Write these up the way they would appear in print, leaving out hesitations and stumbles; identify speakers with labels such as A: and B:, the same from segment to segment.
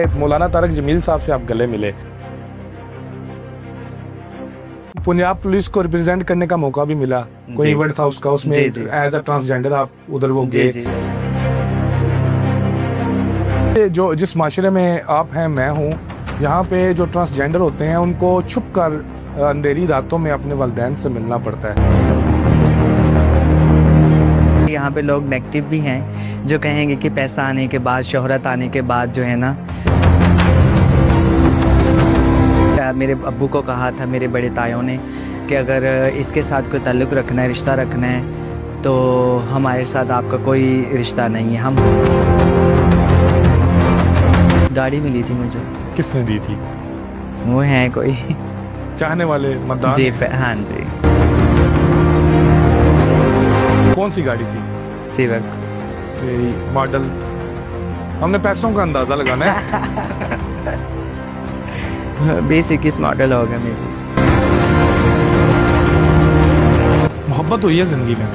A: मौलाना तारक जमील साहब से आप गले मिले, पंजाब पुलिस को रिप्रेजेंट करने का मौका भी मिला, कोई इवेंट था उसका, उसमें एज अ ट्रांसजेंडर आप उधर वो गए। जो जिस माशरे में आप हैं मैं हूँ, यहाँ पे जो ट्रांसजेंडर होते हैं उनको छुप कर अंधेरी रातों में अपने वालिदैन से मिलना पड़ता है।
B: यहाँ पे लोग नेगेटिव भी हैं जो कहेंगे कि पैसा आने के बाद, शोहरत आने के बाद जो है ना, मेरे अब्बू को कहा था मेरे बड़े तायों ने कि अगर इसके साथ कोई ताल्लुक़ रखना है, रिश्ता रखना है, तो हमारे साथ आपका कोई रिश्ता नहीं है। हम गाड़ी मिली थी मुझे।
A: किसने दी थी?
B: वो है कोई
A: चाहने वाले मतदान?
B: जी हाँ जी।
A: कौन सी गाड़ी थी?
B: सिविक।
A: मॉडल? हमने पैसों का अंदाजा लगाना है।
B: 20-21 मॉडल होगा मेरी।
A: मोहब्बत हुई है जिंदगी में?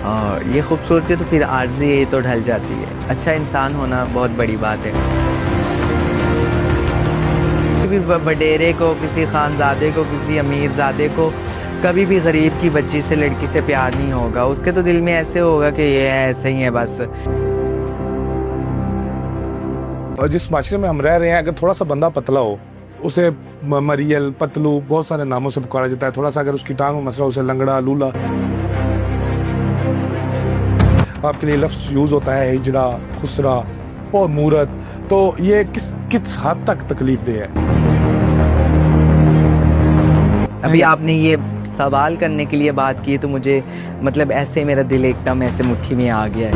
B: और ये खूबसूरती तो फिर आर्जी ये तो ढल जाती है। अच्छा इंसान होना बहुत बड़ी बात है। किसी वडेरे को, किसी खानजादे को, किसी अमीरजादे को कभी भी गरीब की बच्ची से, लड़की से प्यार नहीं होगा। उसके तो दिल में ऐसे होगा कि ये ऐसे ही है बस।
A: और जिस माशरे में हम रह रहे हैं, अगर थोड़ा सा बंदा पतला हो, उसे मरियल, पतलू, बहुत सारे नामों से पुकारा जाता है। थोड़ा सा अगर उसकी टांग में मसला, उसे लंगड़ा, लूला। आपके लिए लफ्ज़ यूज होता है हिजड़ा, खुसरा और मूरत। तो ये किस हद तक तकलीफ दे है?
B: अभी आपने ये सवाल करने के लिए बात की तो मुझे मतलब ऐसे मेरा दिल एकदम ऐसे मुट्ठी में आ गया है।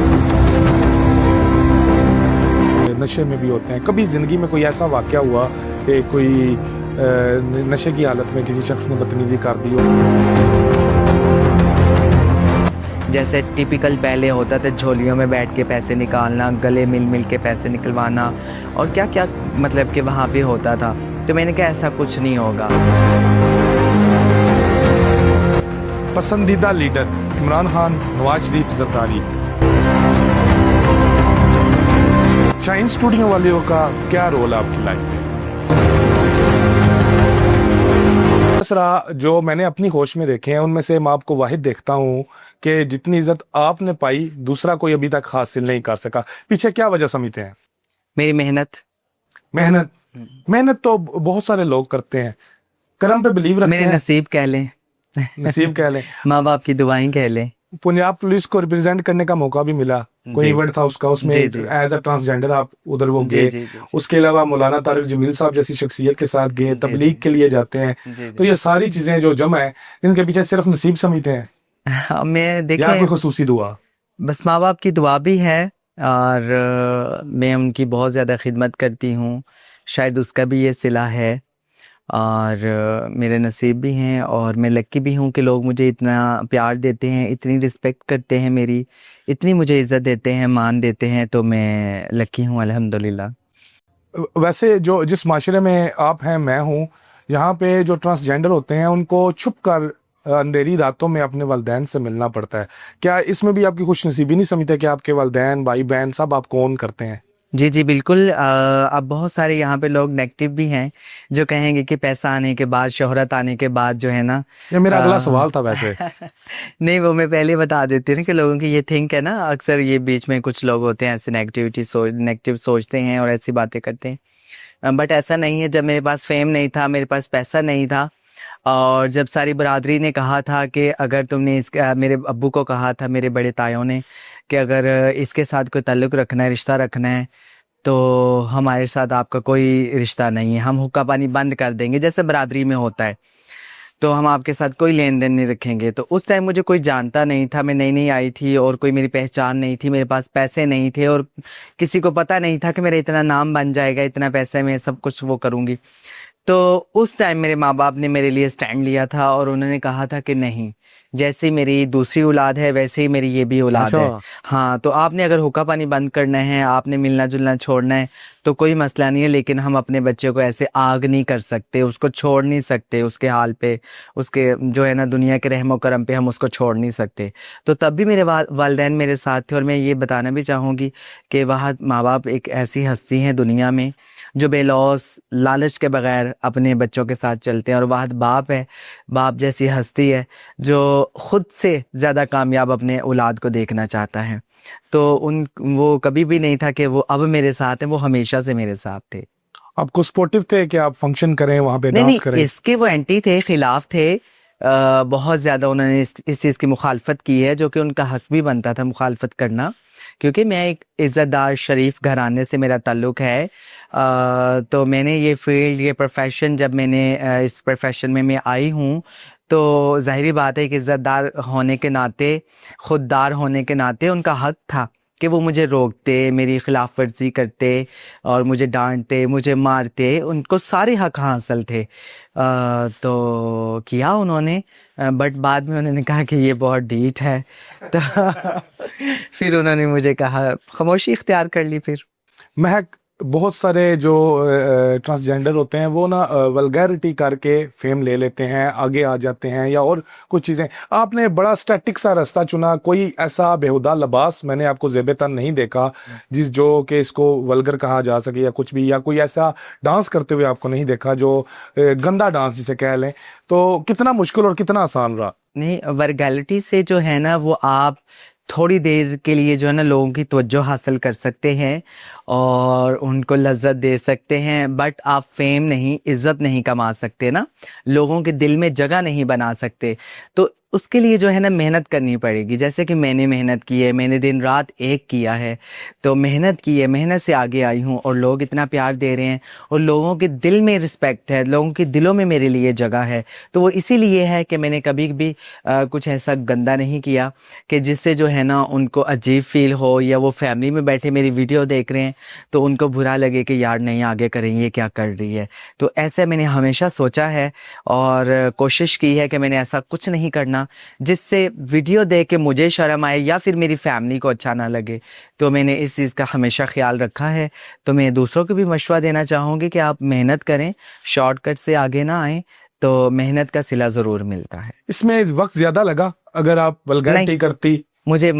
A: नशे में भी होते हैं। कभी जिंदगी में कोई ऐसा वाकया हुआ कि कोई नशे की हालत में किसी शख्स ने बदतमीजी कर दी हो?
B: जैसे टिपिकल पहले होता था, झोलियों में बैठ के पैसे निकालना, गले मिल मिल के पैसे निकलवाना, और क्या क्या मतलब कि वहाँ पे होता था। तो मैंने कहा ऐसा कुछ नहीं होगा।
A: पसंदीदा लीडर इमरान खान, नवाज शरीफ, जरदारी। शाहीन स्टूडियो वालों का क्या रोल है आपकी लाइफ में? जो मैंने अपनी होश में देखे हैं उनमें से मैं आपको वाहिद देखता हूँ कि जितनी इज्जत आपने पाई दूसरा कोई अभी तक हासिल नहीं कर सका। पीछे क्या वजह समझते हैं?
B: मेरी मेहनत।
A: मेहनत तो बहुत सारे लोग करते हैं। कर्म पे बिलीव रखते हैं।
B: मेरे नसीब कह लें।
A: नसीब कह लें।
B: माँ बाप की दुआएं कह लें।
A: पंजाब पुलिस को रिप्रेजेंट करने का मौका भी मिला, कोई इवेंट था उसका, उसमें एज अ ट्रांसजेंडर आप उधर वो गए। उसके अलावा मौलाना तारक जमील साहब जैसी शख्सियत के साथ गए, तबलीग के लिए जाते हैं। तो ये सारी चीजें जो जमा है, इनके पीछे सिर्फ नसीब समझते हैं
B: मैं देखिए,
A: या कोई खुसूसी दुआ?
B: बस माँ बाप की दुआ भी है, और मैं उनकी बहुत ज़्यादा खिदमत करती हूँ, शायद उसका भी ये सिला है। और मेरे नसीब भी हैं, और मैं लक्की भी हूँ कि लोग मुझे इतना प्यार देते हैं, इतनी रिस्पेक्ट करते हैं मेरी, इतनी मुझे इज़्ज़त देते हैं, मान देते हैं। तो मैं लक्की हूँ अल्हम्दुलिल्लाह।
A: वैसे जो जिस माशरे में आप हैं मैं हूँ, यहाँ पे जो ट्रांसजेंडर होते हैं उनको छुप कर अंधेरी रातों में अपने वालिदैन से मिलना पड़ता है। क्या इसमें भी आपकी खुश नसीबी नहीं समझते कि आपके वालिदैन, भाई बहन सब आपको ऑन करते हैं?
B: जी जी बिल्कुल। अब बहुत सारे यहाँ पे लोग नेगेटिव भी हैं जो कहेंगे कि पैसा आने के बाद, शोहरत आने के बाद जो है ना।
A: ये मेरा अगला सवाल था वैसे।
B: नहीं, वो मैं पहले बता देती हूँ कि लोगों की ये थिंक है ना, अक्सर ये बीच में कुछ लोग होते हैं ऐसे नेगेटिव सोचते हैं और ऐसी बातें करते हैं। बट ऐसा नहीं है। जब मेरे पास फेम नहीं था, मेरे पास पैसा नहीं था, और जब सारी बरादरी ने कहा था कि अगर तुमने मेरे अब्बू को कहा था मेरे बड़े तायों ने कि अगर इसके साथ कोई ताल्लुक़ रखना है, रिश्ता रखना है, तो हमारे साथ आपका कोई रिश्ता नहीं है। हम हुक्का पानी बंद कर देंगे, जैसे बरादरी में होता है, तो हम आपके साथ कोई लेन देन नहीं रखेंगे। तो उस टाइम मुझे कोई जानता नहीं था, मैं नई नई आई थी और कोई मेरी पहचान नहीं थी, मेरे पास पैसे नहीं थे, और किसी को पता नहीं था कि मेरा इतना नाम बन जाएगा, इतना पैसे में सब कुछ वो करूँगी। तो उस टाइम मेरे माँ बाप ने मेरे लिए स्टैंड लिया था और उन्होंने कहा था कि नहीं, जैसे मेरी दूसरी औलाद है वैसे ही मेरी ये भी औलाद है। हाँ, तो आपने अगर हुक्का पानी बंद करना है, आपने मिलना जुलना छोड़ना है तो कोई मसला नहीं है, लेकिन हम अपने बच्चे को ऐसे आग नहीं कर सकते, उसको छोड़ नहीं सकते उसके हाल पे, उसके जो है ना दुनिया के रहमो करम पे हम उसको छोड़ नहीं सकते। तो तब भी मेरे वालिदैन मेरे साथ थे। और मैं ये बताना भी चाहूँगी कि वह माँ बाप एक ऐसी हस्ती हैं दुनिया में जो बेलौस लालच के बगैर अपने बच्चों के साथ चलते हैं। और वाहद बाप है, बाप जैसी हस्ती है जो खुद से ज़्यादा कामयाब अपने औलाद को देखना चाहता है। तो वो कभी भी नहीं था कि वो अब मेरे साथ हैं, वो हमेशा से मेरे साथ थे।
A: आपको सपोर्टिव थे कि आप फंक्शन करें, वहां पे
B: नहीं
A: डांस
B: नहीं,
A: करें?
B: इसके वो एंटी थे, खिलाफ थे। बहुत ज़्यादा उन्होंने इस चीज़ की मुखालफत की है, जो कि उनका हक भी बनता था मुखालफत करना, क्योंकि मैं एक इज़्ज़तदार शरीफ घराने से मेरा ताल्लुक़ है। तो मैंने ये फील्ड, ये प्रोफेशन, जब मैंने इस प्रोफेशन में मैं आई हूँ तो ज़ाहिरी बात है कि इज़्ज़तदार होने के नाते, खुददार होने के नाते उनका हक था कि वो मुझे रोकते, मेरी खिलाफ वर्जी करते और मुझे डांटते, मुझे मारते, उनको सारे हक हासिल थे। तो किया उन्होंने, बट बाद में उन्होंने कहा कि ये बहुत ढीठ है तो फिर उन्होंने मुझे कहा, खामोशी इख्तियार कर ली फिर।
A: महक, बहुत सारे जो ट्रांसजेंडर होते हैं वो ना वल्गैरिटी करके फेम ले लेते हैं, आगे आ जाते हैं या और कुछ चीज़ें। आपने बड़ा स्टैटिक सा रास्ता चुना, कोई ऐसा बेहुदा लिबास मैंने आपको ज़ेबतन नहीं देखा जिस जो कि इसको वल्गर कहा जा सके या कुछ भी, या कोई ऐसा डांस करते हुए आपको नहीं देखा जो गंदा डांस जिसे कह लें। तो कितना मुश्किल और कितना आसान रहा?
B: नहीं, वर्गैलिटी से जो है ना वो आप थोड़ी देर के लिए जो है ना लोगों की तवज्जो हासिल कर सकते हैं और उनको लज्जत दे सकते हैं, बट आप फेम नहीं, इज़्ज़त नहीं कमा सकते ना, लोगों के दिल में जगह नहीं बना सकते। तो उसके लिए जो है ना मेहनत करनी पड़ेगी। जैसे कि मैंने मेहनत की है, मैंने दिन रात एक किया है, तो मेहनत की है, मेहनत से आगे आई हूँ और लोग इतना प्यार दे रहे हैं और लोगों के दिल में रिस्पेक्ट है, लोगों के दिलों में मेरे लिए जगह है। तो वो इसीलिए है कि मैंने कभी भी कुछ ऐसा गंदा नहीं किया कि जिससे जो है ना उनको अजीब फील हो, या वो फैमिली में बैठे मेरी वीडियो देख रहे हैं तो उनको बुरा लगे कि यार नहीं आगे करेंगे, क्या कर रही है। तो ऐसे मैंने हमेशा सोचा है और कोशिश की है कि मैंने ऐसा कुछ नहीं करना जिससे वीडियो देख के मुझे शर्म आए या फिर मेरी फैमिली को अच्छा ना लगे। तो मैंने इस चीज़ का हमेशा ख्याल रखा है। तो मैं दूसरों को भी मशवरा देना चाहूँगी कि आप मेहनत करें, शॉर्टकट से आगे ना आए, तो मेहनत का सिला ज़रूर मिलता है।
A: इसमें वक्त ज़्यादा लगा अगर आप वल्गैरिटी करती?
B: मुझे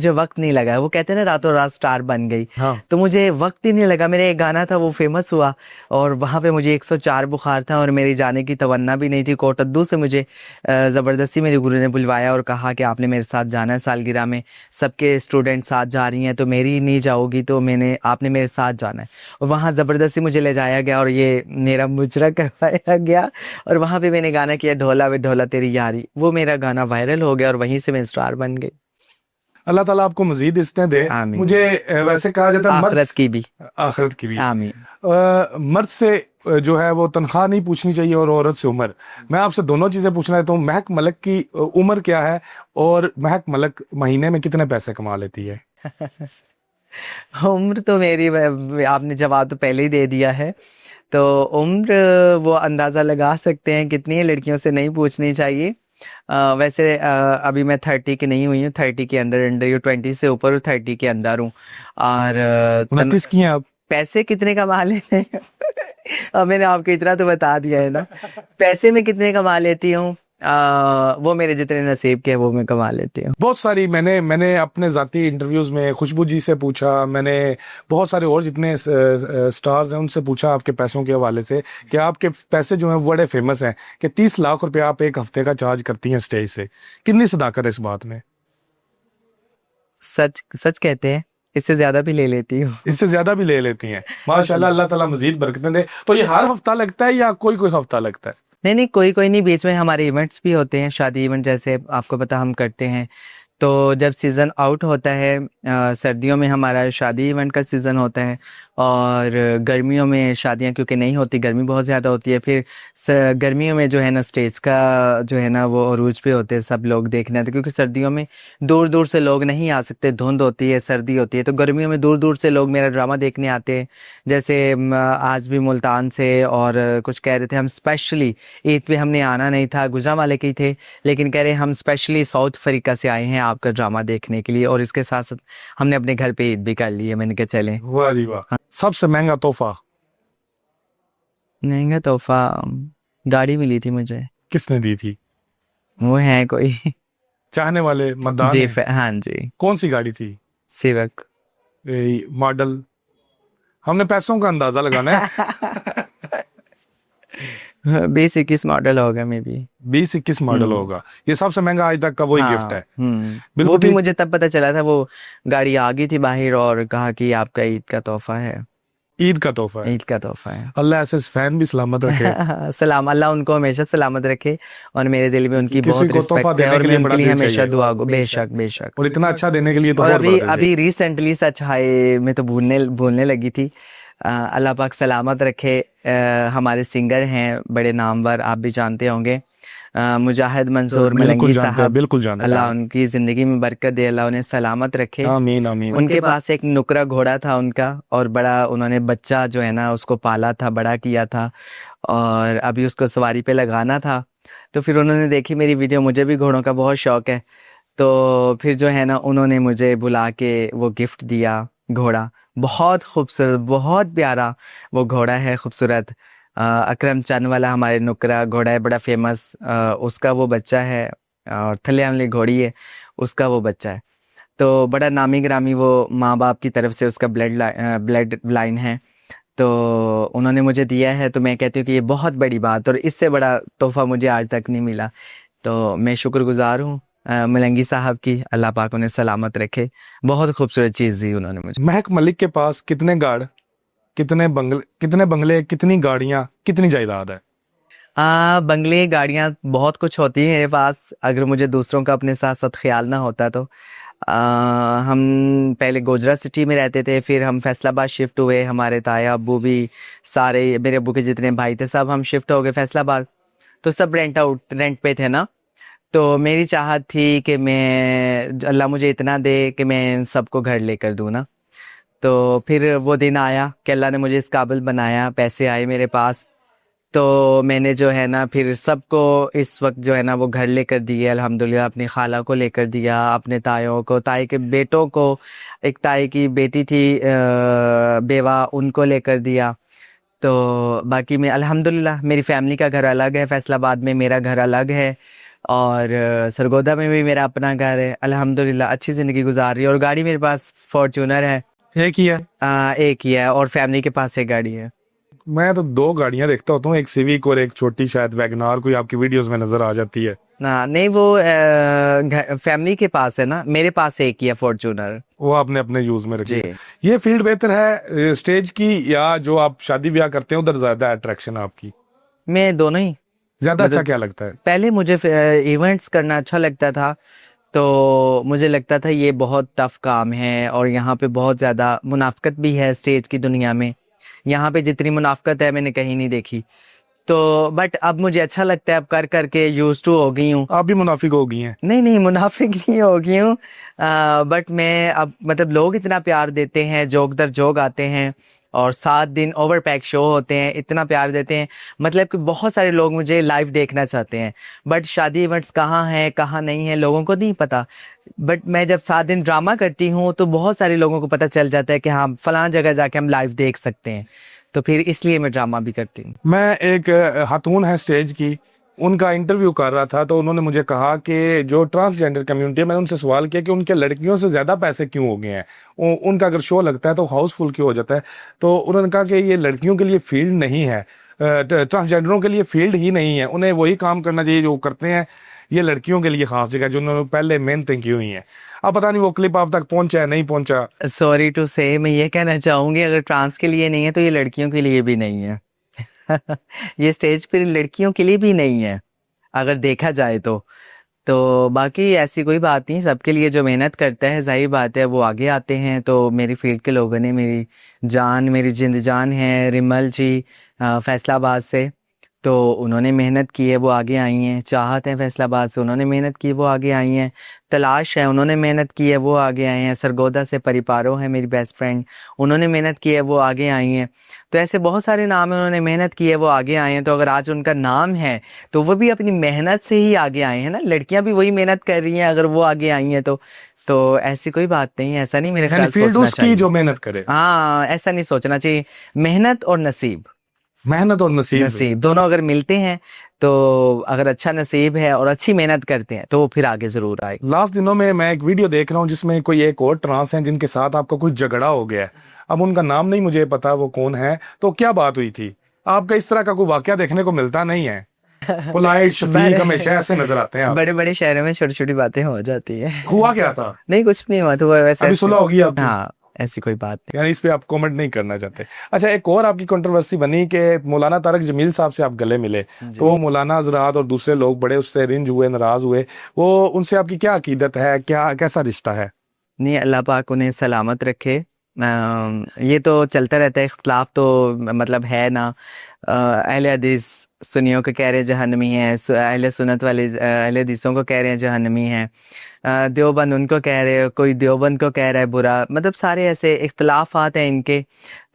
B: वक्त नहीं लगा। वो कहते हैं ना रातों रात स्टार बन गई।
A: हाँ।
B: तो मुझे वक्त ही नहीं लगा। मेरा एक गाना था वो फेमस हुआ और वहाँ पे मुझे 104 बुखार था और मेरी जाने की तमन्ना भी नहीं थी। कोटद्दू से मुझे ज़बरदस्ती मेरे गुरु ने बुलवाया और कहा कि आपने मेरे साथ जाना है सालगिरह में, सबके स्टूडेंट साथ जा रही हैं तो मेरी नहीं जाओगी, तो आपने मेरे साथ जाना है। और वहाँ ज़बरदस्ती मुझे ले जाया गया और ये मेरा मुजरा करवाया गया और वहाँ पर मैंने गाना किया ढोला वे ढोला तेरी यारी। वो मेरा गाना वायरल हो गया और वहीं से मैं स्टार बन गई।
A: अल्लाह ताला आपको मजीद इस्तें दे। मुझे वैसे कहा जाता है
B: आखिरत की भी
A: आमीन। मर्द से जो है वो तनख्वाह नहीं पूछनी चाहिए और औरत से उम्र। मैं आपसे दोनों चीजें पूछना चाहता हूँ। महक मलक की उम्र क्या है और महक मलक महीने में कितने पैसे कमा लेती है?
B: उम्र तो मेरी, आपने जवाब तो पहले ही दे दिया है। तो उम्र वो अंदाज़ा लगा सकते हैं कितनी है, लड़कियों से नहीं पूछनी चाहिए। वैसे अभी मैं 30 की नहीं हुई हूँ, 30 के अंदर हूँ, 20 से ऊपर हूँ, 30 के अंदर हूँ। और
A: 29 की हैं आप?
B: पैसे कितने कमा लेते हैं अब मैंने आपको इतना तो बता दिया है ना। पैसे में कितने कमा लेती हूँ, वो मेरे जितने नसीब के वो मैं कमा लेती हूँ।
A: बहुत सारी मैंने अपने ज़ाती इंटरव्यूज़ में खुशबू जी से पूछा, मैंने बहुत सारे और जितने स्टार्स हैं उनसे पूछा आपके पैसों के हवाले से कि आपके पैसे जो हैं बड़े फेमस हैं कि 30 लाख रुपए आप एक हफ्ते का चार्ज करती हैं स्टेज से। कितनी सदाकत है इस बात में?
B: सच सच कहते हैं, इससे ज्यादा भी ले लेती हूँ।
A: इससे ज्यादा भी ले लेती हैं? माशाल्लाह, अल्लाह ताला मजीद बरकतें दे। तो ये हर हफ्ता लगता है या कोई कोई हफ्ता लगता है?
B: नहीं, कोई नहीं, बीच में हमारे इवेंट्स भी होते हैं, शादी इवेंट जैसे आपको पता हम करते हैं। तो जब सीज़न आउट होता है सर्दियों में हमारा शादी इवेंट का सीज़न होता है, और गर्मियों में शादियां क्योंकि नहीं होती, गर्मी बहुत ज़्यादा होती है, फिर गर्मियों में जो है ना स्टेज का जो है ना वो अरूज पे होते हैं सब लोग देखने आते, क्योंकि सर्दियों में दूर दूर से लोग नहीं आ सकते, धुंध होती है, सर्दी होती है, तो गर्मियों में दूर दूर से लोग मेरा ड्रामा देखने आते हैं। जैसे आज भी मुल्तान से और कुछ कह रहे थे हम स्पेशली ईद पे हमने आना नहीं था, गुजरांवाले के ही थे, लेकिन कह रहे हम स्पेशली साउथ अफ्रीका से आए हैं आपका ड्रामा देखने के लिए, और इसके साथ साथ हमने अपने घर पे ईद भी कर ली है। मैंने कहा चले।
A: वाह जी वाह। सबसे महंगा तोहफा
B: महंगा तोहफा गाड़ी मिली थी मुझे।
A: किसने दी थी?
B: वो है कोई
A: चाहने वाले मदान
B: जी
A: है?
B: हाँ जी,
A: कौन सी गाड़ी थी?
B: सिविक।
A: मॉडल? हमने पैसों का अंदाजा लगाना है।
B: 20-21 मॉडल होगा मे बी।
A: 20-21 मॉडल होगा। ये सबसे महंगा आज तक का वही गिफ्ट है।
B: वो
A: बिल्कुल
B: भी
A: ठीक।
B: मुझे तब पता चला था, वो गाड़ी आ गई थी बाहर और कहा कि आपका ईद का तोहफा है।
A: ईद का तोहफा है।
B: ईद का तोहफा है।
A: अल्लाह ऐसे फैन भी सलामत रखे।
B: सलाम, अल्लाह उनको हमेशा सलामत रखे, और मेरे दिल में उनकी
A: किसी
B: बहुत
A: को तोहफा
B: रिस्पेक्ट है,
A: देने
B: और
A: के
B: मैं
A: लिए
B: उनके
A: बड़ा
B: लिए
A: दिल
B: हमेशा
A: चाहिए।
B: दुआ बेशक बेशक।
A: और इतना अच्छा देने के लिए तो
B: और
A: और बड़ा
B: अभी
A: दिल चाहिए।
B: अभी रिसेंटली सच है, मैं तो भूलने लगी थी। अल्लाह पाक सलामत रखे। हमारे सिंगर हैं बड़े नामवर, आप भी जानते होंगे, मुजाहिद मंसूर
A: बिल्कुल
B: मलंगी
A: जानते हैं,
B: साहब।
A: बिल्कुल जानते हैं।
B: अल्लाह उनकी ज़िंदगी में बरकत दे, अल्लाह उन्हें सलामत रखे।
A: आमीन आमीन।
B: उनके पास एक नुकरा घोड़ा था उनका, और बड़ा उन्होंने बच्चा जो है ना उसको पाला था, बड़ा किया था, और अभी उसको सवारी पे लगाना था। तो फिर उन्होंने देखी मेरी वीडियो, मुझे भी घोड़ों का बहुत शौक है, तो फिर जो है ना उन्होंने मुझे बुला के वो गिफ्ट दिया घोड़ा। बहुत खूबसूरत, बहुत प्यारा वो घोड़ा है, खूबसूरत। अकरम चंद वाला हमारे नुकरा घोड़ा है, बड़ा फेमस। उसका वो बच्चा है, और थले वाली घोड़ी है, उसका वो बच्चा है। तो बड़ा नामी ग्रामी वो माँ बाप की तरफ से उसका ब्लड लाइन है। तो उन्होंने मुझे दिया है, तो मैं कहती हूँ कि ये बहुत बड़ी बात, और इससे बड़ा तोहफा मुझे आज तक नहीं मिला। तो मैं शुक्रगुजार हूँ मलंगी साहब की, अल्लाह पाक उन्हें सलामत रखे। बहुत खूबसूरत चीज़ दी उन्होंने मुझे।
A: महक मलिक के पास कितने गाड़, कितने बंगले, कितनी गाड़ियां, कितनी जायदाद है?
B: बंगले, गाड़ियाँ बहुत कुछ होती हैं मेरे पास, अगर मुझे दूसरों का अपने साथ साथ ख्याल ना होता तो। हम पहले गोजरा सिटी में रहते थे, फिर हम फैसलाबाद शिफ्ट हुए, हमारे ताया अब्बू भी, सारे मेरे अब्बू के जितने भाई थे सब हम शिफ्ट हो गए फैसलाबाद। तो सब रेंट पे थे ना। तो मेरी चाहत थी कि मैं, अल्लाह मुझे इतना दे कि मैं इन सबको घर लेकर दूँ ना। तो फिर वो दिन आया कि अल्लाह ने मुझे इस काबिल बनाया, पैसे आए मेरे पास, तो मैंने जो है ना फिर सबको इस वक्त जो है ना वो घर लेकर दिए अल्हम्दुलिल्लाह। अपनी खाला को लेकर दिया, अपने तायों को, ताई के बेटों को, एक ताई की बेटी थी बेवा, उनको लेकर दिया। तो बाकी मैं अल्हम्दुलिल्लाह, मेरी फैमिली का घर अलग है फैसलाबाद में, मेरा घर अलग है, और सरगोदा में भी मेरा अपना घर है। अल्हम्दुलिल्लाह अच्छी ज़िंदगी गुजार रही है, और गाड़ी मेरे पास फॉर्च्यूनर है।
A: एक ही है?
B: एक ही है, और फैमिली के पास एक गाड़ी है।
A: मैं तो 2 गाड़ियां देखता होता हूँ, एक सिविक और एक छोटी शायद वैगनार, कोई आपकी वीडियोस में नजर आ जाती है।
B: ना नहीं, वो फैमिली के पास है ना, मेरे पास एक ही है फॉर्च्यूनर।
A: वो आपने अपने यूज में रखी
B: जी।
A: है। ये फील्ड बेहतर है स्टेज की, या जो आप शादी ब्याह करते हैं उधर ज्यादा अट्रैक्शन आपकी?
B: मैं दोनों ही।
A: ज्यादा अच्छा
B: मतलब
A: क्या लगता है?
B: पहले मुझे इवेंट्स करना अच्छा लगता था, तो मुझे लगता था ये बहुत टफ काम है, और यहाँ पे बहुत ज़्यादा मुनाफकत भी है स्टेज की दुनिया में। यहाँ पे जितनी मुनाफकत है मैंने कहीं नहीं देखी। तो बट अब मुझे अच्छा लगता है, अब कर करके यूज टू हो गई हूँ।
A: आप भी मुनाफिक हो गई हैं?
B: नहीं नहीं, मुनाफिक नहीं हो गई हूँ, बट मैं अब मतलब लोग इतना प्यार देते हैं, जोक दर जोक आते हैं, और 7 दिन ओवर पैक शो होते हैं, इतना प्यार देते हैं, मतलब कि बहुत सारे लोग मुझे लाइव देखना चाहते हैं। बट शादी इवेंट्स कहाँ हैं कहाँ नहीं है लोगों को नहीं पता। बट मैं जब 7 दिन ड्रामा करती हूँ तो बहुत सारे लोगों को पता चल जाता है कि हाँ फलां जगह जाके हम लाइव देख सकते हैं, तो फिर इसलिए मैं ड्रामा भी करती हूँ।
A: मैं एक खातून है स्टेज की, उनका इंटरव्यू कर रहा था, तो उन्होंने मुझे कहा कि जो ट्रांसजेंडर कम्युनिटी है, मैंने उनसे सवाल किया कि उनके लड़कियों से ज़्यादा पैसे क्यों हो गए हैं, उनका अगर शो लगता है तो हाउसफुल क्यों हो जाता है। तो उन्होंने कहा कि ये लड़कियों के लिए फील्ड नहीं है, ट्रांसजेंडरों के लिए फील्ड ही नहीं है, उन्हें वही काम करना चाहिए जो करते हैं, ये लड़कियों के लिए खास जगह जो उन्होंने पहले मेहनतें की हुई हैं। अब पता नहीं वो क्लिप आप तक पहुंचा है नहीं पहुंचा।
B: सॉरी टू से, मैं ये कहना चाहूँगी अगर ट्रांस के लिए नहीं है तो ये लड़कियों के लिए भी नहीं है। ये स्टेज पर लड़कियों के लिए भी नहीं है अगर देखा जाए तो। तो बाकी ऐसी कोई बात नहीं, सबके लिए जो मेहनत करता है जाहिर बात है वो आगे आते हैं। तो मेरी फील्ड के लोगों ने, मेरी जिंद जान है रिमल जी फैसलाबाद से, तो उन्होंने मेहनत की है वो आगे आई हैं। चाहत है फैसलाबाद से, उन्होंने मेहनत की वो आगे आई हैं। तलाश है, उन्होंने मेहनत की है वो आगे आए हैं। सरगोदा से परिपारो है मेरी बेस्ट फ्रेंड, उन्होंने मेहनत की है वो आगे आई हैं। तो ऐसे बहुत सारे नाम है, उन्होंने मेहनत की है वो आगे आए हैं। तो अगर आज उनका नाम है तो वो भी अपनी मेहनत से ही आगे आए हैं ना। लड़कियां भी वही मेहनत कर रही हैं, अगर वो आगे आई हैं तो ऐसी कोई बात नहीं है, ऐसा नहीं मेरे ख्याल
A: फील्ड
B: सोचना
A: उसकी
B: चाहिए।
A: जो मेहनत करे।
B: हाँ, ऐसा नहीं सोचना चाहिए। मेहनत और नसीब,
A: मेहनत और नसीब
B: नसीब दोनों अगर मिलते हैं तो अगर अच्छा नसीब है और अच्छी मेहनत करते हैं तो वो फिर आगे जरूर आए।
A: लास्ट दिनों में मैं एक वीडियो देख रहा हूँ जिसमें कोई एक और ट्रांस है जिनके साथ आपका कोई झगड़ा हो गया है। अब उनका नाम नहीं मुझे पता वो कौन है, तो क्या बात हुई थी? आपका इस तरह का कोई वाकया देखने को मिलता नहीं है। पोलाइट शफीक हमेशा ऐसे नजर आते हैं आप।
B: बड़े बड़े शहरों में छोटी छोटी बातें हो जाती है।
A: हुआ क्या था?
B: नहीं कुछ नहीं हुआ, तो वैसे
A: अभी सुलह होगी आपकी?
B: हाँ, ऐसी कोई बात नहीं।
A: यानी इस पे आप कमेंट नहीं करना चाहते। अच्छा, एक और आपकी कंट्रोवर्सी बनी कि मौलाना तारिक जमील साहब से आप गले मिले, तो मौलाना हजरात और दूसरे लोग बड़े उससे रिंज हुए, नाराज हुए। वो उनसे आपकी क्या अकीदत है, क्या कैसा रिश्ता है?
B: नहीं, अल्लाह पाक उन्हें सलामत रखे। ये तो चलता रहता है, इख्तलाफ तो मतलब है ना। अहले हदीस सुन्नियों को कह रहे हैं जहन्नमी है, अहले सुन्नत वाले अहले हदीसों को कह रहे हैं जहन्नमी है, देवबंद उनको कह रहे हैं, कोई देवबंद को कह रहा है बुरा। मतलब सारे ऐसे इख्तलाफात हैं इनके।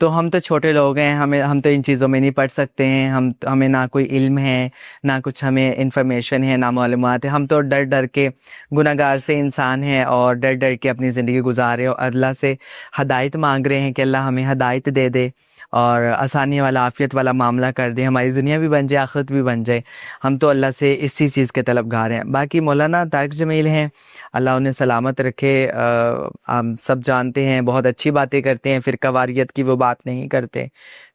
B: तो हम तो छोटे लोग हैं, हम तो इन चीज़ों में नहीं पढ़ सकते हैं। हमें ना कोई इल्म है, ना कुछ हमें इंफॉर्मेशन है, ना मालूमात है। हम तो डर डर के गुनाहगार से इंसान हैं और डर डर के अपनी ज़िंदगी गुजार रहे हो। अल्लाह से हदायत मांग रहे हैं कि अल्लाह हमें हदायत दे दे और आसानी वाला आफियत वाला मामला कर दे, हमारी दुनिया भी बन जाए आखिरत भी बन जाए। हम तो अल्लाह से इसी चीज़ के तलबगार हैं। बाकी मौलाना तारिक जमील हैं, अल्लाह उन्हें सलामत रखे। हम सब जानते हैं बहुत अच्छी बातें करते हैं, फिर कवारियत की वो बात नहीं करते।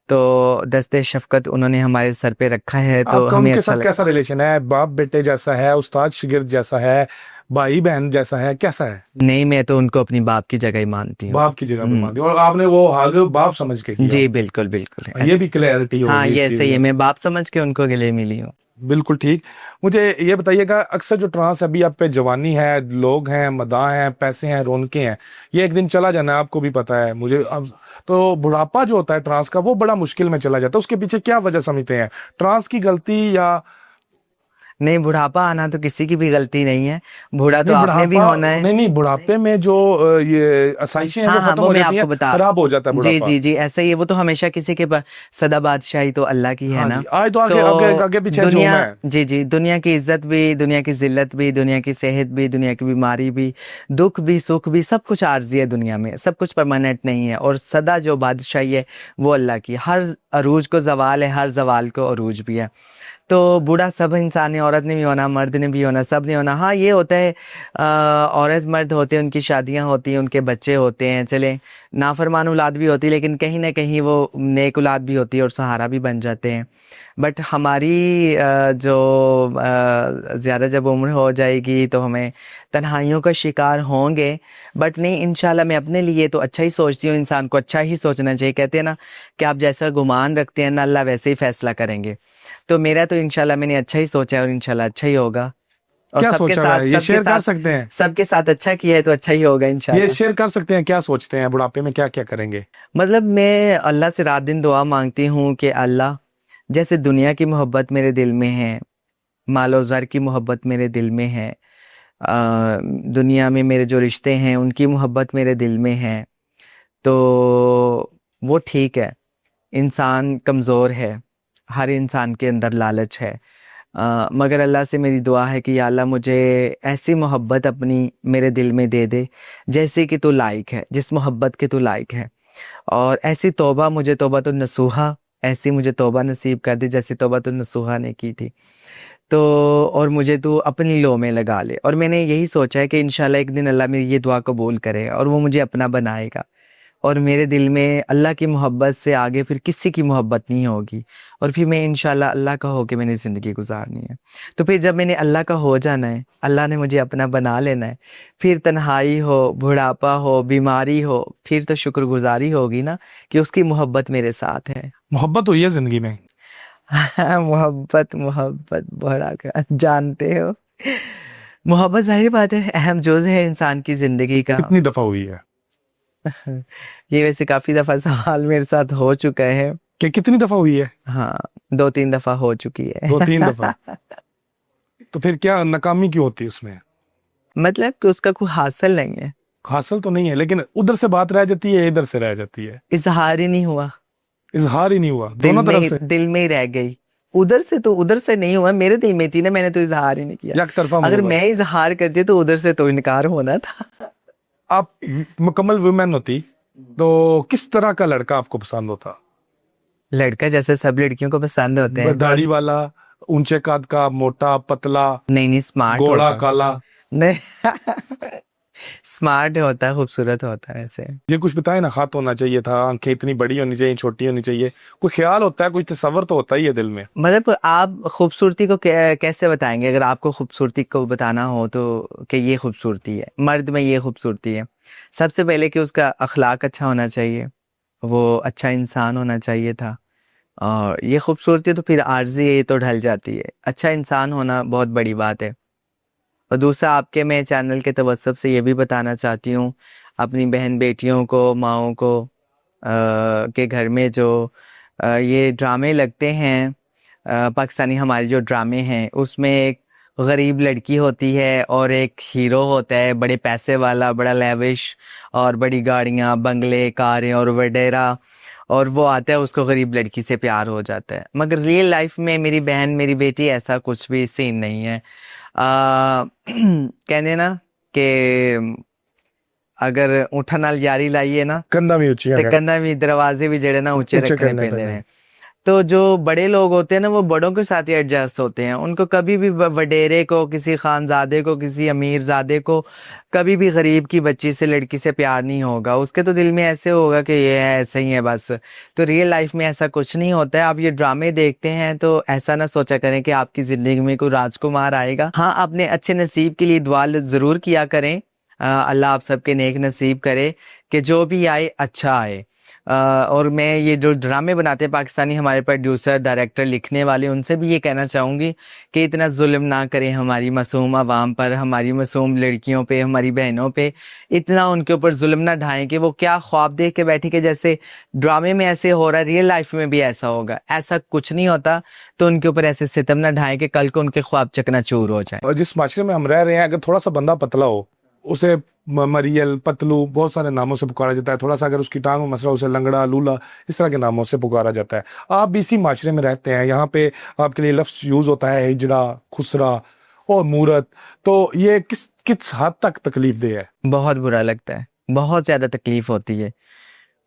B: तो दस्ते शफकत उन्होंने हमारे सर पे रखा है, तो
A: आपका
B: हमें
A: उनके
B: अच्छा
A: साथ कैसा रिलेशन है? बाप बेटे जैसा है, उस्ताद शिगिर्द जैसा है, भाई बहन जैसा है, कैसा है?
B: नहीं, मैं तो उनको अपनी बाप की जगह ही मानती हूँ।
A: बाप की जगह पे मानती हूँ, और आपने वो हग बाप समझ के किया।
B: जी बिल्कुल बिल्कुल,
A: ये भी क्लैरिटी
B: हाँ
A: होगी
B: ये
A: इस चीज़
B: सही है,
A: में।
B: मैं बाप समझ के उनको गले मिली हूँ।
A: बिल्कुल ठीक। मुझे ये बताइएगा, अक्सर जो ट्रांस अभी आप पे जवानी है, लोग हैं, मदा हैं, पैसे हैं, रौनकें हैं, ये एक दिन चला जाना है, आपको भी पता है, मुझे अब। तो बुढ़ापा जो होता है ट्रांस का, वो बड़ा मुश्किल में चला जाता है। उसके पीछे क्या वजह समझते हैं? ट्रांस की गलती या
B: नहीं, बुढ़ापा आना तो किसी की भी गलती नहीं है, बूढ़ा तो
A: नहीं?
B: आपने भी
A: बुढ़ापा
B: होना है।
A: नहीं, बुढ़ापे में जो ये आसाइशें हैं
B: हाँ
A: वो
B: हाँ,
A: खत्म
B: वो
A: हो
B: मैं
A: जाती हैं,
B: आपको बता,
A: खराब हो जाता है
B: जी
A: बुढ़ापा।
B: जी जी, ऐसा ही है। वो तो हमेशा किसी के पास, सदा बादशाही तो अल्लाह की है
A: हाँ
B: ना।
A: जी, आज तो आगे
B: तो
A: आगे आगे पीछे जो
B: दुनिया,
A: मैं
B: जी जी, दुनिया की इज्जत भी, दुनिया की जिल्लत भी, दुनिया की सेहत भी, दुनिया की बीमारी भी, दुख भी, सुख भी, सब कुछ आर्जी है दुनिया में, सब कुछ परमानेंट नहीं है। और सदा जो बादशाही है वो अल्लाह की। हर अरूज को जवाल है, हर जवाल को अरूज भी है। तो बूढ़ा सब इंसान है, औरत ने भी होना, मर्द ने भी होना, सब ने होना। हाँ ये होता है, औरत मर्द होते हैं, उनकी शादियां होती हैं, उनके बच्चे होते हैं, चले नाफरमान औलाद भी होती है, लेकिन कहीं ना कहीं वो नेक औलाद भी होती है और सहारा भी बन जाते हैं। बट हमारी जो ज़्यादा जब उम्र हो जाएगी तो हमें तन्हाइयों का शिकार होंगे। बट नहीं, इंशाल्लाह मैं अपने लिए तो अच्छा ही सोचती हूँ, इंसान को अच्छा ही सोचना चाहिए। कहते हैं ना कि आप जैसा गुमान रखते हैं ना, अल्लाह वैसे ही फैसला करेंगे। तो मेरा तो इंशाल्लाह मैंने अच्छा ही सोचा है और इंशाल्लाह अच्छा ही होगा। और
A: क्या
B: सबके
A: सोचा
B: साथ,
A: हुआ है? ये शेयर कर सकते हैं?
B: सबके साथ अच्छा किया है तो अच्छा ही होगा
A: ये
B: इंशाल्लाह।
A: शेयर कर सकते हैं, क्या सोचते हैं बुढ़ापे में क्या क्या करेंगे?
B: मतलब मैं अल्लाह से रात दिन दुआ मांगती हूँ कि अल्लाह, जैसे दुनिया की मोहब्बत मेरे दिल में है, मालो ज़र की मोहब्बत मेरे दिल में है, दुनिया में मेरे जो रिश्ते हैं उनकी मोहब्बत मेरे दिल में है, तो वो ठीक है। इंसान कमज़ोर है, हर इंसान के अंदर लालच है। मगर अल्लाह से मेरी दुआ है कि या अल्लाह मुझे ऐसी मोहब्बत अपनी मेरे दिल में दे दे जैसे कि तू लायक है, जिस मोहब्बत के तू लायक है। और ऐसी तौबा मुझे, तौबा तो नसूहा, ऐसी मुझे तौबा नसीब कर दे जैसी तौबा तो नसूहा ने की थी। तो और मुझे तू अपनी लो में लगा ले। और मैंने यही सोचा है कि इंशाल्लाह एक दिन अल्लाह मेरी ये दुआ कबूल करेगा और वो मुझे अपना बनाएगा। और मेरे दिल में अल्लाह की मोहब्बत से आगे फिर किसी की मोहब्बत नहीं होगी। और फिर मैं इंशाल्लाह अल्लाह का हो के मैंने ज़िंदगी गुजारनी है। तो फिर जब मैंने अल्लाह का हो जाना है, अल्लाह ने मुझे अपना बना लेना है, फिर तन्हाई हो, बुढ़ापा हो, बीमारी हो, फिर तो शुक्रगुजारी होगी ना कि उसकी मोहब्बत मेरे साथ है।
A: मोहब्बत हुई है जिंदगी में?
B: मोहब्बत, मोहब्बत बड़ा जानते हो, मोहब्बत जाहिर बात है अहम जुज़ है इंसान की जिंदगी का।
A: कितनी दफा हुई है?
B: ये वैसे काफी दफा सवाल मेरे साथ हो चुका है।
A: कि कितनी दफा हुई है?
B: हाँ, 2-3 दफा हो चुकी है।
A: 2-3 दफा। तो फिर क्या नाकामी क्यों होती है उसमें?
B: मतलब कि उसका कोई हासिल नहीं है,
A: हासिल तो नहीं है, लेकिन उधर से बात रह जाती है, इधर से रह जाती है,
B: इजहार ही नहीं हुआ,
A: इजहार ही नहीं हुआ
B: दिल
A: दोनों तरफ
B: में
A: से।
B: दिल में ही रह गई। उधर से नहीं हुआ, मेरे दिल में थी ना, मैंने तो इजहार ही नहीं किया।
A: एक तरफा
B: अगर
A: मोहब्बत।
B: मैं इजहार करती तो उधर से तो इनकार होना था।
A: आप मुकम्मल वुमेन होती तो किस तरह का लड़का आपको पसंद होता?
B: लड़का जैसे सब लड़कियों को पसंद होते हैं।
A: दाढ़ी वाला, ऊंचे कद का, मोटा, पतला,
B: नहीं, स्मार्ट
A: गोरा,
B: होता।
A: काला?
B: नहीं। स्मार्ट होता है, खूबसूरत होता है ऐसे।
A: ये कुछ बताए ना, हाथ होना चाहिए था, आंखें इतनी बड़ी होनी चाहिए, छोटी होनी चाहिए, कोई ख्याल होता है, कोई तसव्वुर तो होता ही है दिल में।
B: मतलब आप खूबसूरती को कैसे बताएंगे? अगर आपको खूबसूरती को बताना हो तो कि ये खूबसूरती है, मर्द में ये खूबसूरती है, सबसे पहले कि उसका अखलाक अच्छा होना चाहिए, वो अच्छा इंसान होना चाहिए था। और ये खूबसूरती तो फिर आर्जी है, ये तो ढल जाती है। अच्छा इंसान होना बहुत बड़ी बात है। और दूसरा, आपके मैं चैनल के तवज्जुह से ये भी बताना चाहती हूँ अपनी बहन बेटियों को, माओं को, के घर में जो ये ड्रामे लगते हैं, पाकिस्तानी हमारे जो ड्रामे हैं, उसमें एक गरीब लड़की होती है और एक हीरो होता है बड़े पैसे वाला, बड़ा लेविश, और बड़ी गाड़ियाँ, बंगले, कारें और वगैरह, और वो आता है, उसको गरीब लड़की से प्यार हो जाता है। मगर रियल लाइफ में मेरी बहन, मेरी बेटी, ऐसा कुछ भी सीन नहीं है। कहने ना कि अगर ऊँठा नाल यारी लाइए ना
A: कंधा भी ऊंची
B: ते कंधा भी, दरवाजे भी जेड़े ना ऊंचे
A: ऊंचे
B: रखने
A: करने
B: पैंदे
A: पैंदे
B: ने। तो जो बड़े लोग होते हैं ना, वो बड़ों के साथ ही एडजस्ट होते हैं। उनको कभी भी वडेरे को, किसी खानजादे को, किसी अमीरजादे को कभी भी गरीब की बच्ची से, लड़की से प्यार नहीं होगा। उसके तो दिल में ऐसे होगा कि ये है, ऐसे ही है बस। तो रियल लाइफ में ऐसा कुछ नहीं होता है। आप ये ड्रामे देखते हैं तो ऐसा ना सोचा करें कि आपकी जिंदगी में कोई राजकुमार आएगा। हाँ, अपने अच्छे नसीब के लिए दुआ जरूर किया करें। अल्लाह आप सबके नेक नसीब करे कि जो भी आए अच्छा आए। और मैं ये जो ड्रामे बनाते हैं पाकिस्तानी हमारे प्रोड्यूसर, डायरेक्टर, लिखने वाले, उनसे भी ये कहना चाहूँगी कि इतना जुल्म ना करें हमारी मासूम आवाम पर, हमारी मासूम लड़कियों पे, हमारी बहनों पे। इतना उनके ऊपर जुल्म ना ढाएं कि वो क्या ख्वाब देख के बैठी कि जैसे ड्रामे में ऐसे हो रहा है, रियल लाइफ में भी ऐसा होगा। ऐसा कुछ नहीं होता। तो उनके ऊपर ऐसे सितम ना ढाएं कि कल को उनके ख्वाब चकनाचूर हो जाए।
A: और जिस माशरे में हम रह रहे हैं, अगर थोड़ा सा बंदा पतला हो, उसे मरियल, पतलू, बहुत सारे नामों से पुकारा जाता है। थोड़ा सा अगर उसकी टांग में मसला, उसे लंगड़ा, लूला, इस तरह के नामों से पुकारा जाता है। आप भी इसी माशरे में रहते हैं, यहाँ पे आपके लिए लफ्ज यूज होता है हिजड़ा, खुसरा और मूरत। तो ये किस किस हद तक तकलीफ दे है?
B: बहुत बुरा लगता है, बहुत ज्यादा तकलीफ होती है।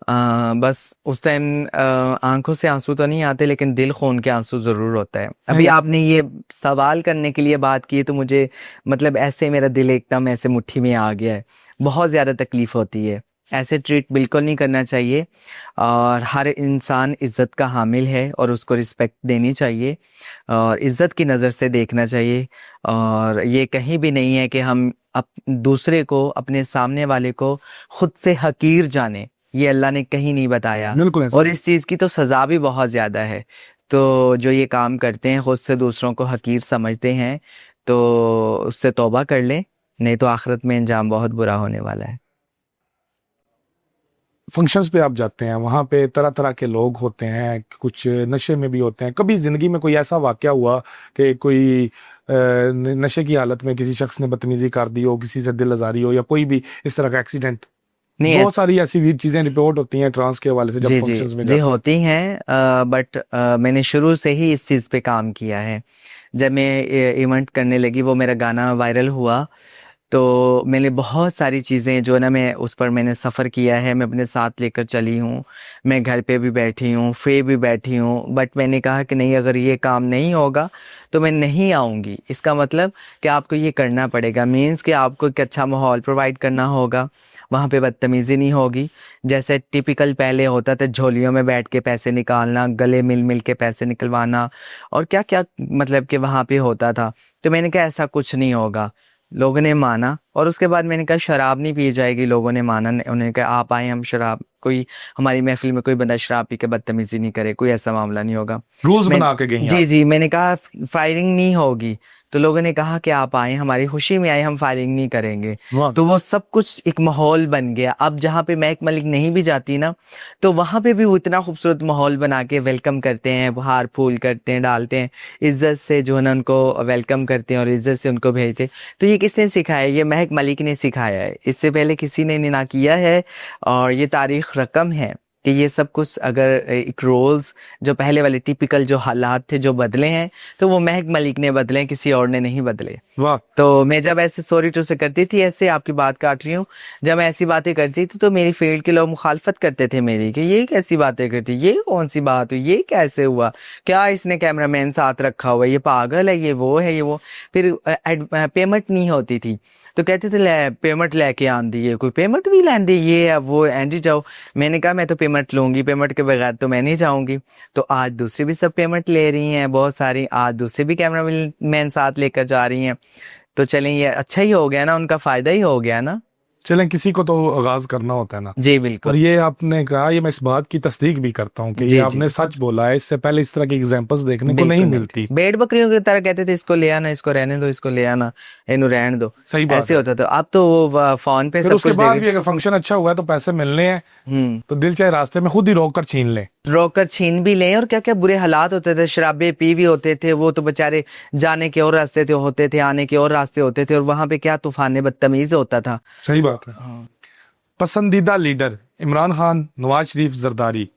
B: बस उस टाइम आंखों से आंसू तो नहीं आते, लेकिन दिल खून के आंसू जरूर होता है। अभी आपने ये सवाल करने के लिए बात की तो मुझे मतलब ऐसे मेरा दिल एकदम ऐसे मुट्ठी में आ गया है। बहुत ज़्यादा तकलीफ होती है। ऐसे ट्रीट बिल्कुल नहीं करना चाहिए। और हर इंसान इज़्ज़त का हामिल है और उसको रिस्पेक्ट देनी चाहिए और इज़्ज़त की नज़र से देखना चाहिए। और ये कहीं भी नहीं है कि हम दूसरे को, अपने सामने वाले को खुद से हकीर जाने। ये अल्लाह ने कहीं नहीं बताया।
A: बिल्कुल ऐसा।
B: और इस चीज़ की तो सज़ा भी बहुत ज़्यादा है। तो जो ये काम करते हैं, खुद से दूसरों को हकीर समझते हैं, तो उससे तौबा कर लें, नहीं तो आखिरत में अंजाम बहुत बुरा होने वाला है।
A: फंक्शंस पे आप जाते हैं, वहाँ पे तरह तरह के लोग होते हैं, कुछ नशे में भी होते हैं। कभी जिंदगी में कोई ऐसा वाकया हुआ कि कोई नशे की हालत में किसी शख्स ने बदतमीजी कर दी हो, किसी से दिल आजारी हो, या कोई भी इस तरह का एक्सीडेंट?
B: नहीं,
A: बहुत सारी ऐसी भी चीजें रिपोर्ट होती हैं ट्रांस के हवाले से जब
B: जी
A: फंक्शंस में
B: जी
A: जाते हैं।
B: होती हैं। बट मैंने शुरू से ही इस चीज़ पे काम किया है। जब मैं इवेंट करने लगी, वो मेरा गाना वायरल हुआ, तो मैंने बहुत सारी चीज़ें जो है ना, मैं उस पर मैंने सफ़र किया है, मैं अपने साथ लेकर चली हूँ। मैं घर पे भी बैठी हूँ, फ्री भी बैठी हूँ, बट मैंने कहा कि नहीं, अगर ये काम नहीं होगा तो मैं नहीं आऊँगी। इसका मतलब कि आपको ये करना पड़ेगा, मीन्स कि आपको एक अच्छा माहौल प्रोवाइड करना होगा। वहाँ पे बदतमीज़ी नहीं होगी, जैसे टिपिकल पहले होता था, झोलियों में बैठ के पैसे निकालना, गले मिल मिल के पैसे निकलवाना, और क्या क्या मतलब कि वहाँ पे होता था। तो मैंने कहा ऐसा कुछ नहीं होगा। लोगों ने माना, और उसके बाद मैंने कहा शराब नहीं पी जाएगी, लोगों ने माना नहीं, उन्होंने कहा आप आए, हम शराब, कोई हमारी महफिल में कोई बंदा शराब पी के बदतमीजी नहीं करे, कोई ऐसा मामला नहीं होगा।
A: रूल्स
B: मैं
A: बना के गई
B: जी
A: आप।
B: जी मैंने कहा फायरिंग नहीं होगी, तो लोगों ने कहा कि आप आए, हमारी खुशी में आए, हम फायरिंग नहीं करेंगे।
A: वाह।
B: तो वो सब कुछ एक माहौल बन गया। अब जहाँ पे महक मलिक नहीं भी जाती ना, तो वहां पे भी वो इतना खूबसूरत माहौल बना के वेलकम करते हैं, हार फूल करते हैं, डालते हैं, इज्जत से जो है ना उनको वेलकम करते हैं और इज्जत से उनको भेजते हैं। तो ये किसने सिखाया? ये महक मलिक ने सिखाया है, इससे पहले किसी ने ना किया है। और ये तारीख रकम है कि ये सब कुछ अगर एक रोल्स जो पहले वाले टिपिकल जो हालात थे जो बदले हैं, तो वो महक मलिक ने बदले हैं, किसी और ने नहीं बदले।
A: वाह।
B: तो मैं जब ऐसे सॉरी टू से करती थी, ऐसे आपकी बात काट रही हूँ, जब मैं ऐसी बातें करती थी तो मेरी फील्ड के लोग मुखालफत करते थे मेरी कि ये कैसी बातें करती, ये कौन सी बात हुई, ये कैसे हुआ, क्या इसने कैमरामैन साथ रखा हुआ है, ये पागल है, ये वो है, ये वो। फिर पेमेंट नहीं होती थी तो कहते थे ले पेमेंट लेके आन दी है, कोई पेमेंट भी लैन दी, ये अब वो एंजी जाओ। मैंने कहा मैं तो पेमेंट लूंगी, पेमेंट के बगैर तो मैं नहीं जाऊंगी। तो आज दूसरी भी सब पेमेंट ले रही हैं बहुत सारी, आज दूसरे भी कैमरा मैन साथ लेकर जा रही हैं। तो चलें, ये अच्छा ही हो गया ना, उनका फायदा ही हो गया ना।
A: चलें, किसी को तो आगाज करना होता है ना।
B: जी
A: और
B: बिल्कुल।
A: ये आपने कहा, ये मैं इस बात की तस्दीक भी करता हूँ कि
B: जी
A: ये
B: जी
A: आपने सच बोला है। इससे पहले इस तरह की एग्जांपल्स देखने को
B: बिल्कुल
A: नहीं
B: नहीं
A: मिलती।
B: थी। भेड़ बकरियों की तरह कहते थे इसको ले आना, इसको रहने दो, इसको ले आना, इन्हें रहने दो,
A: सही बात
B: ऐसे
A: है।
B: होता था। अब तो वो फोन पे
A: फिर
B: सब
A: उसके
B: कुछ
A: बाद
B: देख।
A: भी अगर फंक्शन अच्छा हुआ है तो पैसे मिलने हैं,
B: हम्म।
A: तो दिल चाहे रास्ते में खुद ही रोक कर छीन ले।
B: रोकर छीन भी लें, और क्या क्या बुरे हालात होते थे, शराबे पी भी होते थे वो, तो बेचारे जाने के और रास्ते थे होते थे, आने के और रास्ते होते थे, और वहां पे क्या तूफान बदतमीज होता था।
A: सही बात है।
B: हाँ।
A: पसंदीदा लीडर इमरान खान, नवाज शरीफ, जरदारी।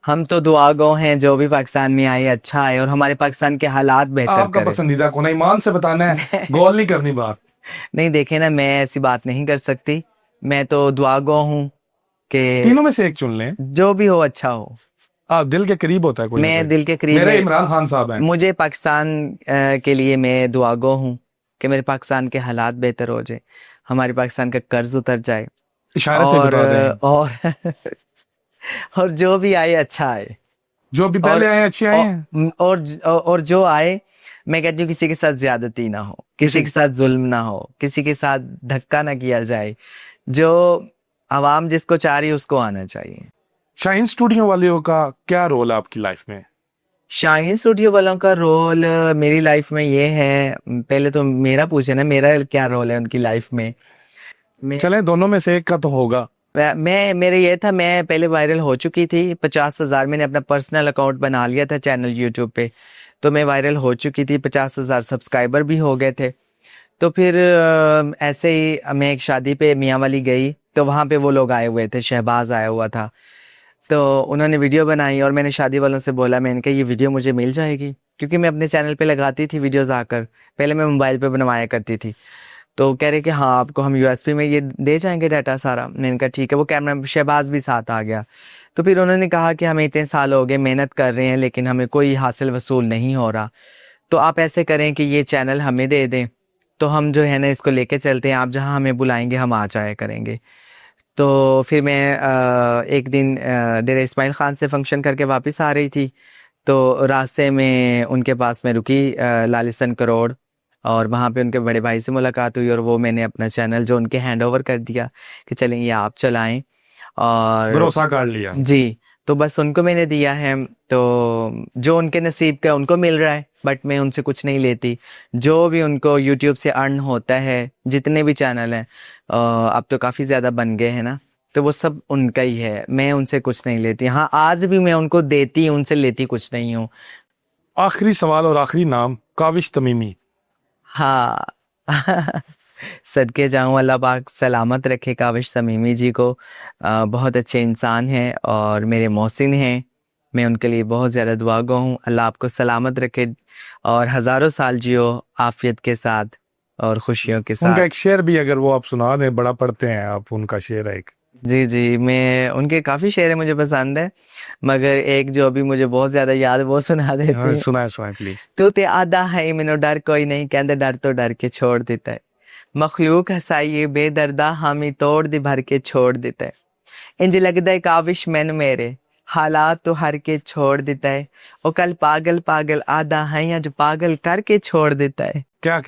B: हम तो दुआ गो हैं जो भी पाकिस्तान में आए अच्छा आए और हमारे पाकिस्तान के हालात बेहतर
A: आपका
B: करे।
A: पसंदीदा कौन है? ईमान से बताना है, गोल नहीं करनी बात।
B: नहीं देखे ना, मैं ऐसी बात नहीं कर सकती, मैं तो दुआ गो हूँ कि
A: तीनों में से एक चुन लें।
B: जो भी हो अच्छा हो।
A: आप दिल के करीब होता है कोई ना
B: मैं
A: कोई।
B: दिल के करीब
A: मेरे इमरान खान साहब हैं।
B: मुझे पाकिस्तान के लिए मैं दुआ गो हूँ कि मेरे पाकिस्तान के हालात बेहतर हो जाए, हमारे पाकिस्तान का कर्ज उतर जाए,
A: इशारे से
B: और
A: बता दें।
B: और जो भी आए अच्छा आए,
A: जो अभी पहले आए अच्छे आए हैं।
B: और जो आए, मैं कहती हूँ किसी के साथ ज्यादती ना हो, किसी के साथ जुल्म ना हो, किसी के साथ धक्का ना किया जाए, जो आवाम जिसको चाह रही है उसको आना चाहिए।
A: शाहीन स्टूडियो वालों का क्या रोल है आपकी लाइफ में?
B: शाहीन स्टूडियो वालों का रोल मेरी लाइफ में ये है, पहले तो मेरा पूछे ना, मेरा क्या रोल है उनकी लाइफ में।
A: चलें, दोनों में से एक का तो होगा।
B: मैं मेरे ये था, मैं पहले वायरल हो चुकी थी, 50,000 मैंने अपना पर्सनल अकाउंट बना लिया था चैनल यूट्यूब पे, तो मैं वायरल हो चुकी थी, 50,000 सब्सक्राइबर भी हो गए थे। तो फिर ऐसे ही मैं एक शादी पे मियाँ वाली गई, तो वहाँ पे वो लोग आए हुए थे, शहबाज आया हुआ था, तो उन्होंने वीडियो बनाई और मैंने शादी वालों से बोला, मैंने कहा ये वीडियो मुझे मिल जाएगी, क्योंकि मैं अपने चैनल पे लगाती थी वीडियोस आकर, पहले मैं मोबाइल पे बनवाया करती थी। तो कह रहे कि हाँ आपको हम यूएसपी में ये दे जाएंगे डाटा सारा। मैंने कहा ठीक है। वो कैमरा शहबाज भी साथ आ गया। तो फिर उन्होंने कहा कि हमें इतने साल हो गए मेहनत कर रहे हैं लेकिन हमें कोई हासिल वसूल नहीं हो रहा, तो आप ऐसे करें कि ये चैनल हमें दे दें, तो हम जो है ना इसको लेके चलते हैं, आप जहाँ हमें बुलाएंगे हम आ जाया करेंगे। तो फिर मैं एक दिन डेरा इस्माइल खान से फंक्शन करके वापस आ रही थी, तो रास्ते में उनके पास मैं रुकी, लालिसन करोड़, और वहाँ पे उनके बड़े भाई से मुलाकात हुई और वो मैंने अपना चैनल जो उनके हैंड ओवर कर दिया कि चलें ये आप चलाएं, और
A: भरोसा कर लिया।
B: जी, तो बस उनको मैंने दिया है। तो जो उनके नसीब का उनको मिल रहा है, बट मैं उनसे कुछ नहीं लेती। जो भी उनको यूट्यूब से अर्न होता है, जितने भी चैनल हैं, अब तो काफ़ी ज़्यादा बन गए हैं ना, तो वो सब उनका ही है, मैं उनसे कुछ नहीं लेती। हाँ आज भी मैं उनको देती, उनसे लेती कुछ नहीं हूँ।
A: आखिरी सवाल और आखिरी नाम, काविश तमीमी।
B: हाँ सदके जाऊँ, अल्लाह पाक सलामत रखे काविश तमीमी जी को। बहुत अच्छे इंसान हैं और मेरे मोहसिन हैं, मैं उनके लिए बहुत ज़्यादा दुआ गो हूँ। अल्लाह आपको सलामत रखे और हज़ारों साल जियो आफियत के साथ और खुशियों के
A: उनका
B: साथ।
A: एक शेर भी अगर वो आप सुना दें, बड़ा पढ़ते हैं आप, उनका शेर है एक।
B: जी जी, मैं उनके काफ़ी शेर मुझे पसंद है, मगर एक जो अभी मुझे बहुत ज़्यादा याद है वो सुना देते हैं।
A: सुनाए प्लीज।
B: तू ते आदा है मैनू डर कोई नहीं, कहते डर तो डर के छोड़ देता है, मखलूक हसाइए बेदर्दा हामी तोड़ दी भर के छोड़ देता है, इंज लगदा है काविश मैनू मेरे हालात तो हर के छोड़ देता है, ओ कल पागल पागल आदा है आज पागल करके छोड़ देता है।
A: क्या